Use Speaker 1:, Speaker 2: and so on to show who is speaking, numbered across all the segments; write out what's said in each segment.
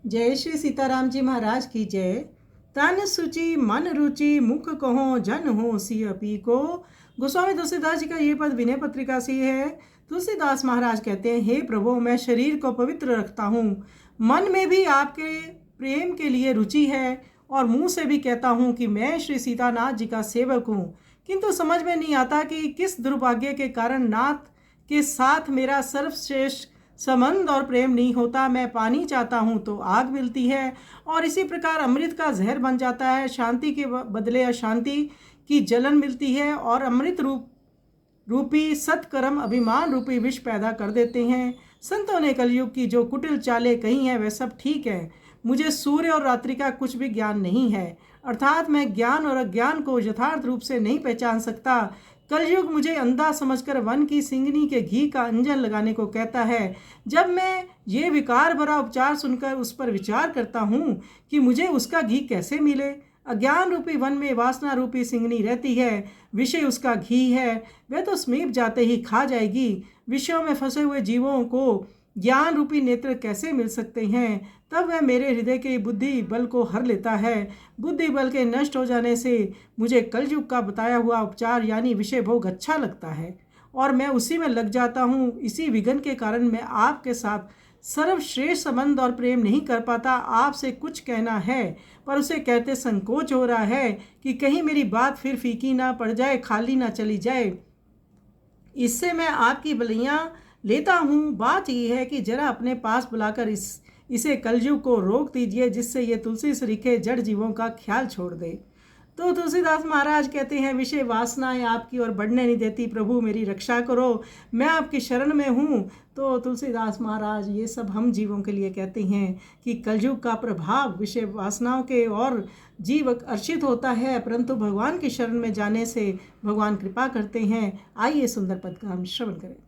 Speaker 1: जय श्री सीताराम जी महाराज की जय। तन सुचि मन रुचि मुख कहो जन हो सिय पी को। गोस्वामी तुलसीदास जी का ये पद विनय पत्रिका से है। तुलसीदास महाराज कहते हैं, हे प्रभु, मैं शरीर को पवित्र रखता हूँ, मन में भी आपके प्रेम के लिए रुचि है और मुंह से भी कहता हूँ कि मैं श्री सीतानाथ जी का सेवक हूँ। किंतु समझ में नहीं आता कि किस दुर्भाग्य के कारण नाथ के साथ मेरा सर्वश्रेष्ठ संबंध और प्रेम नहीं होता। मैं पानी चाहता हूँ तो आग मिलती है और इसी प्रकार अमृत का जहर बन जाता है। शांति के बदले अशांति की जलन मिलती है और अमृत रूपी सत्कर्म अभिमान रूपी विष पैदा कर देते हैं। संतों ने कलयुग की जो कुटिल चालें कही हैं वह सब ठीक है। मुझे सूर्य और रात्रि का कुछ भी ज्ञान नहीं है, अर्थात मैं ज्ञान और अज्ञान को यथार्थ रूप से नहीं पहचान सकता। कलयुग मुझे अंधा समझकर वन की सिंगनी के घी का अंजन लगाने को कहता है। जब मैं ये विकार भरा उपचार सुनकर उस पर विचार करता हूँ कि मुझे उसका घी कैसे मिले। अज्ञान रूपी वन में वासना रूपी सिंगनी रहती है, विषय उसका घी है, वह तो समीप जाते ही खा जाएगी। विषयों में फंसे हुए जीवों को ज्ञान रूपी नेत्र कैसे मिल सकते हैं। तब वह मेरे हृदय के बुद्धि बल को हर लेता है। बुद्धि बल के नष्ट हो जाने से मुझे कलयुग का बताया हुआ उपचार यानी विषय भोग अच्छा लगता है और मैं उसी में लग जाता हूँ। इसी विघन के कारण मैं आपके साथ सर्वश्रेष्ठ संबंध और प्रेम नहीं कर पाता। आपसे कुछ कहना है पर उसे कहते संकोच हो रहा है कि कहीं मेरी बात फिर फीकी ना पड़ जाए, खाली ना चली जाए। इससे मैं आपकी बलियां लेता हूँ। बात यह है कि जरा अपने पास बुलाकर इसे कलयुग को रोक दीजिए, जिससे ये तुलसी सरीखे जड़ जीवों का ख्याल छोड़ दे। तो तुलसीदास महाराज कहते हैं, विषय वासनाएं आपकी ओर बढ़ने नहीं देती, प्रभु मेरी रक्षा करो, मैं आपकी शरण में हूँ। तो तुलसीदास महाराज ये सब हम जीवों के लिए कहते हैं कि कलयुग का प्रभाव विषय वासनाओं के और जीव अर्षित होता है, परंतु भगवान की शरण में जाने से भगवान कृपा करते हैं। आइए सुंदर पद का हम श्रवण करें।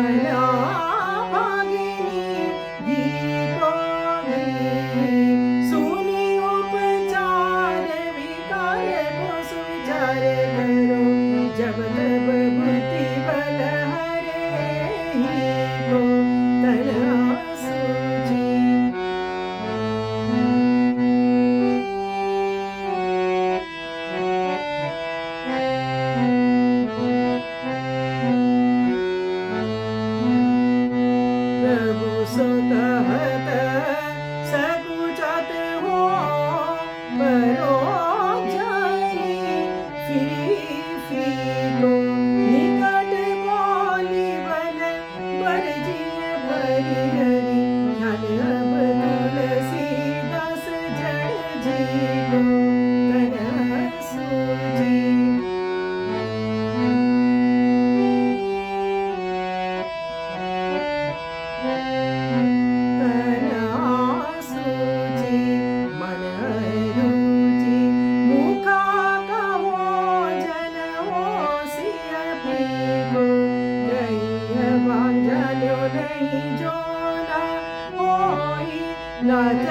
Speaker 1: मना भागिनी गीतो गई सुनी उपचार विकार को सुविचार करो जब तब बुद्धि बल हरे ही को तना सूझी। प्रभु सो कहत सकुचत हो परोक्षणी फीको निकट बोली बल बरजिय भरी हरि ख्याल अब तुलसीदास जड़ जी को तना सूझी। नाथ